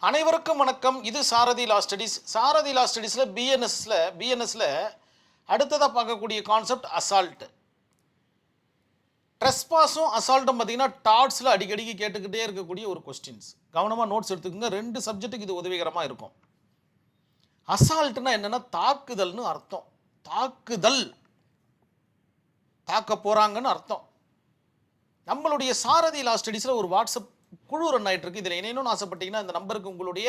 அனைவருக்கும் வணக்கம். இது சாரதி லா ஸ்டடீஸ். சாரதி லா ஸ்டடீஸில் பிஎன்எஸ்ல அடுத்ததாக பார்க்கக்கூடிய கான்செப்ட் அசால்ட். ட்ரெஸ்பாஸும் அசால்ட்டும் பார்த்தீங்கன்னா டாட்ஸில் அடிக்கடிக்கு கேட்டுக்கிட்டே இருக்கக்கூடிய ஒரு கொஸ்டின்ஸ். கவனமாக நோட்ஸ் எடுத்துக்கோங்க. 2 சப்ஜெக்ட்டுக்கு இது உதவிகரமாக இருக்கும். அசால்ட்னா என்னென்னா தாக்குதல்னு அர்த்தம். தாக்குதல், தாக்க போகிறாங்கன்னு அர்த்தம். நம்மளுடைய சாரதி லா ஸ்டடீஸில் ஒரு வாட்ஸ்அப் குழு ரன் ஆகிட்டு இருக்கு. இதில் இணையணும்னு ஆசைப்பட்டீங்கன்னா இந்த நம்பருக்கு உங்களுடைய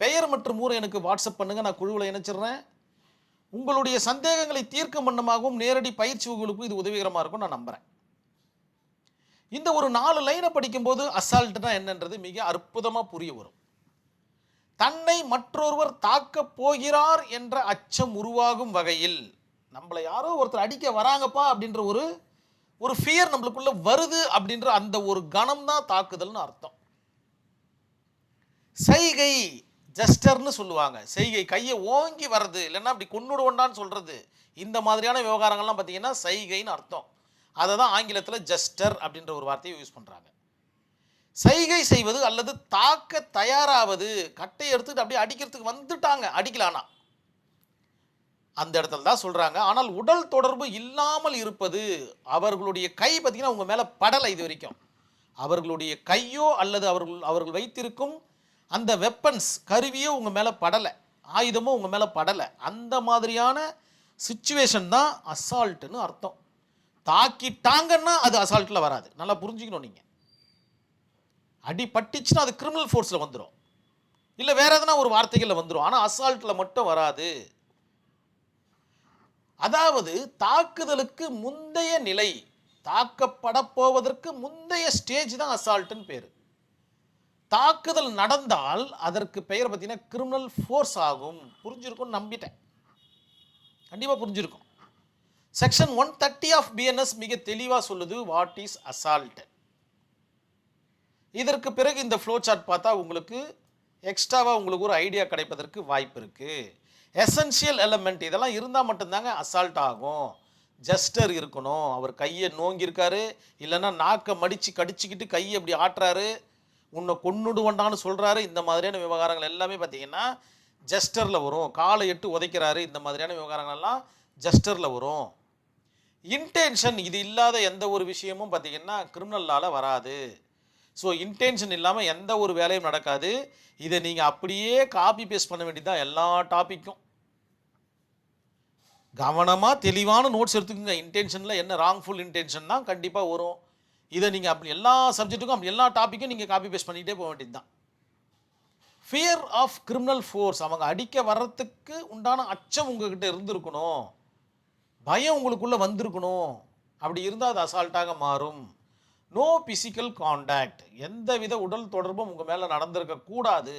பெயர் மற்றும் ஊரை எனக்கு வாட்ஸ்அப் பண்ணுங்கள். நான் குழுவில் இணைச்சிடுறேன். உங்களுடைய சந்தேகங்களை தீர்க்கும் வண்ணமாகவும் நேரடி பயிற்சி வகுப்புகளுக்கும் இது உதவிகரமாக இருக்கும் நான் நம்புகிறேன். இந்த ஒரு 4 லைனை படிக்கும்போது அசால்ட்னா என்னன்றது மிக அற்புதமாக புரிய வரும். தன்னை மற்றொருவர் தாக்கப் போகிறார் என்ற அச்சம் உருவாகும் வகையில் நம்மளை யாரோ ஒருத்தர் அடிக்க வராங்கப்பா அப்படின்ற ஒரு ஃபியர் நம்மளுக்குள்ள வருது அப்படின்ற அந்த ஒரு கணம் தான் தாக்குதல்னு அர்த்தம். செய்கை ஜஸ்டர்னு சொல்லுவாங்க. செய்கை கையை ஓங்கி வர்றது, இல்லைன்னா அப்படி கொன்னுடுவண்டான்னு சொல்றது, இந்த மாதிரியான விவகாரங்கள்லாம் பார்த்தீங்கன்னா செய்கைன்னு அர்த்தம். அதை தான் ஆங்கிலத்தில் ஜஸ்டர் அப்படின்ற ஒரு வார்த்தையை யூஸ் பண்ணுறாங்க. செய்கை செய்வது அல்லது தாக்க தயாராவது, கட்டை எடுத்துட்டு அப்படியே அடிக்கிறதுக்கு வந்துட்டாங்க, அடிக்கலானா அந்த இடத்துல தான் சொல்கிறாங்க. ஆனால் உடல் தொடர்பு இல்லாமல் இருப்பது, அவர்களுடைய கை பார்த்தீங்கன்னா உங்கள் மேலே படலை. இது வரைக்கும் அவர்களுடைய கையோ அல்லது அவர்கள் வைத்திருக்கும் அந்த வெப்பன்ஸ் கருவியோ உங்கள் மேலே படலை, ஆயுதமோ உங்கள் மேலே படலை. அந்த மாதிரியான சிச்சுவேஷன் தான் அசால்ட்டுன்னு அர்த்தம். தாக்கிட்டாங்கன்னா அது அசால்ட்டில் வராது. நல்லா புரிஞ்சுக்கணும். நீங்கள் அடி பட்டுச்சுன்னா அது கிரிமினல் ஃபோர்ஸில் வந்துடும், இல்லை வேறு எதனா ஒரு வார்த்தைகளில் வந்துடும். ஆனால் அசால்ட்டில் மட்டும் வராது. அதாவது தாக்குதலுக்கு முந்தைய நிலை, தாக்கப்பட போவதற்கு முந்தைய ஸ்டேஜ் தான் அசால்ட்னு பேர். தாக்குதல் நடந்தால் அதற்கு பெயர் பார்த்தீங்கன்னா கிரிமினல் ஃபோர்ஸ் ஆகும். புரிஞ்சிருக்கும் நம்பிட்டேன், கண்டிப்பாக புரிஞ்சிருக்கும். செக்ஷன் 130 ஆஃப் பிஎன்எஸ் மிக தெளிவாக சொல்லுது வாட் இஸ் அசால்ட். இதற்கு பிறகு இந்த ஃப்ளோ சார்ட் பார்த்தா உங்களுக்கு எக்ஸ்ட்ராவாக உங்களுக்கு ஒரு ஐடியா கிடைப்பதற்கு வாய்ப்பு இருக்குது. எசென்ஷியல் எலமெண்ட் இதெல்லாம் இருந்தால் மட்டும்தாங்க அசால்ட் ஆகும். ஜஸ்டர் இருக்கணும், அவர் கையை நோங்கியிருக்காரு, இல்லைன்னா நாக்கை மடித்து கடிச்சிக்கிட்டு கையை அப்படி ஆட்டுறாரு, உன்னை கொன்னுடுவண்டான்னு சொல்கிறாரு. இந்த மாதிரியான விவகாரங்கள் எல்லாமே பார்த்தீங்கன்னா ஜஸ்டரில் வரும். காலை எட்டு உதைக்கிறாரு, இந்த மாதிரியான விவகாரங்கள்லாம் ஜஸ்டரில் வரும். இன்டென்ஷன் இது இல்லாத எந்த ஒரு விஷயமும் பார்த்தீங்கன்னா கிரிமினலால் வராது. ஸோ இன்டென்ஷன் இல்லாமல் எந்த ஒரு வேலையும் நடக்காது. இதை நீங்கள் அப்படியே காப்பி பேஸ்ட் பண்ண வேண்டியதுதான் எல்லா டாப்பிக்கும். கவனமாக தெளிவான நோட்ஸ் எடுத்துக்கோங்க. இன்டென்ஷனில் என்ன ராங்ஃபுல் இன்டென்ஷன் தான் கண்டிப்பாக வரும். இதை நீங்கள் அப்படி எல்லா சப்ஜெக்ட்டுக்கும் அப்படி எல்லா டாப்பிக்கும் நீங்கள் காப்பி பேஸ்ட் பண்ணிகிட்டே போக வேண்டியது தான். ஃபியர் ஆஃப் கிரிமினல் ஃபோர்ஸ், அவங்க அடிக்க வர்றதுக்கு உண்டான அச்சம் உங்ககிட்ட இருந்திருக்கணும், பயம் உங்களுக்குள்ளே வந்திருக்கணும். அப்படி இருந்தால் அது அசால்ட்டாக மாறும். நோ பிசிக்கல் கான்டாக்ட், எந்தவித உடல் தொடர்பும் உங்கள் மேலே நடந்திருக்கக்கூடாது.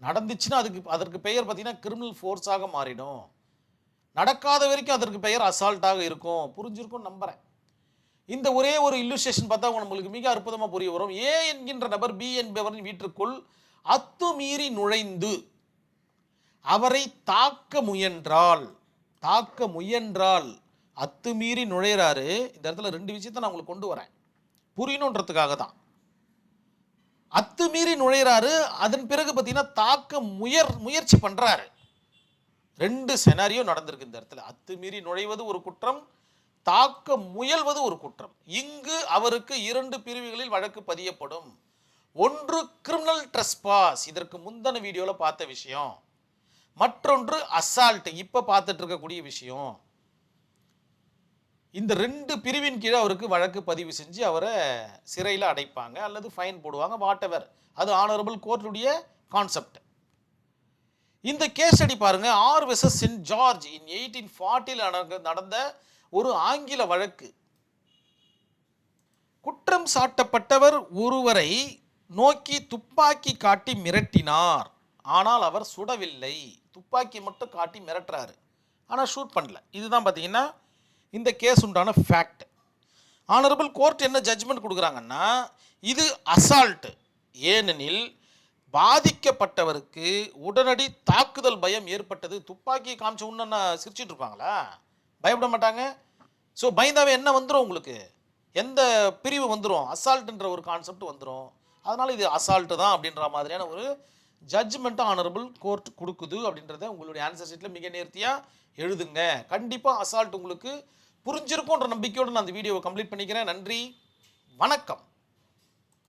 நடந்துச்சுன்னா அதற்கு பெயர் பார்த்தீங்கன்னா கிரிமினல் ஃபோர்ஸாக மாறிடும். நடக்காத வரைக்கும் அதற்கு பெயர் அசால்ட்டாக இருக்கும். புரிஞ்சிருக்கும் நம்புகிறேன். இந்த ஒரே ஒரு இல்லுஸ்ட்ரேஷன் பார்த்தா நம்மளுக்கு மிக அற்புதமாக புரிய வரும். ஏ என்கின்ற நபர் பி என்பவரின் வீட்டிற்குள் அத்துமீறி நுழைந்து அவரை தாக்க முயன்றால் அத்துமீறி நுழைகிறாரு. இந்த இடத்துல 2 விஷயத்தை நான் உங்களுக்கு கொண்டு வரேன், புரியணுன்றதுக்காக தான். அத்துமீறி நுழைகிறாரு, அதன் பிறகு பார்த்தீங்கன்னா தாக்க முயற்சி பண்ணுறாரு. 2 செனாரியோ நடந்திருக்கு இந்த இடத்துல. அத்துமீறி நுழைவது ஒரு குற்றம், தாக்க முயல்வது ஒரு குற்றம். இங்கு அவருக்கு 2 பிரிவுகளில் வழக்கு பதியப்படும். ஒன்று கிரிமினல் ட்ரெஸ்பாஸ், இதற்கு முந்தின வீடியோவில் பார்த்த விஷயம். மற்றொன்று அசால்ட், இப்போ பார்த்துட்டு இருக்கக்கூடிய விஷயம். இந்த 2 பிரிவின் கீழே அவருக்கு வழக்கு பதிவு செஞ்சு அவரை சிறையில் அடைப்பாங்க அல்லது ஃபைன் போடுவாங்க, வாட் எவர். அது ஆனரபிள் கோர்ட்டுடைய கான்செப்ட். இந்த கேஸ் ஸ்டடி பாருங்க, ஆர் வெர்சஸ் சென்ட் ஜார்ஜ் இன் 1840 நடந்த ஒரு ஆங்கில வழக்கு. குற்றம் சாட்டப்பட்டவர் ஒருவரை நோக்கி துப்பாக்கி காட்டி மிரட்டினார், ஆனால் அவர் சுடவில்லை. துப்பாக்கி மட்டும் காட்டி மிரட்டுறாரு, ஆனால் ஷூட் பண்ணல. இதுதான் பார்த்தீங்கன்னா இந்த கேஸ் உண்டான ஃபேக்ட். ஆனரபிள் கோர்ட் என்ன ஜட்ஜ்மெண்ட் கொடுக்குறாங்கன்னா இது அசால்ட். ஏனெனில் பாதிக்கப்பட்டவருக்கு உடனடி தாக்குதல் பயம் ஏற்பட்டது. துப்பாக்கி காமிச்ச உடனே சிரிச்சிட்டு இருப்பாங்களா? பயப்பட மாட்டாங்க. ஸோ பயந்தாவே என்ன வந்துடும், உங்களுக்கு எந்த பிரிவு வந்துடும், அசால்ட்டுன்ற ஒரு கான்செப்ட் வந்துடும். அதனால் இது அசால்ட்டு தான் அப்படின்ற மாதிரியான ஒரு ஜட்ஜ்மெண்ட் ஆனரபிள் கோர்ட் கொடுக்குது அப்படின்றத உங்களுடைய ஆன்சர் ஷீட்டில் மிக நேர்த்தியாக எழுதுங்க. கண்டிப்பாக அசால்ட் உங்களுக்கு புரிஞ்சிருக்கும்ன்ற நம்பிக்கையோடு நான் அந்த வீடியோவை கம்ப்ளீட் பண்ணிக்கிறேன். நன்றி, வணக்கம்.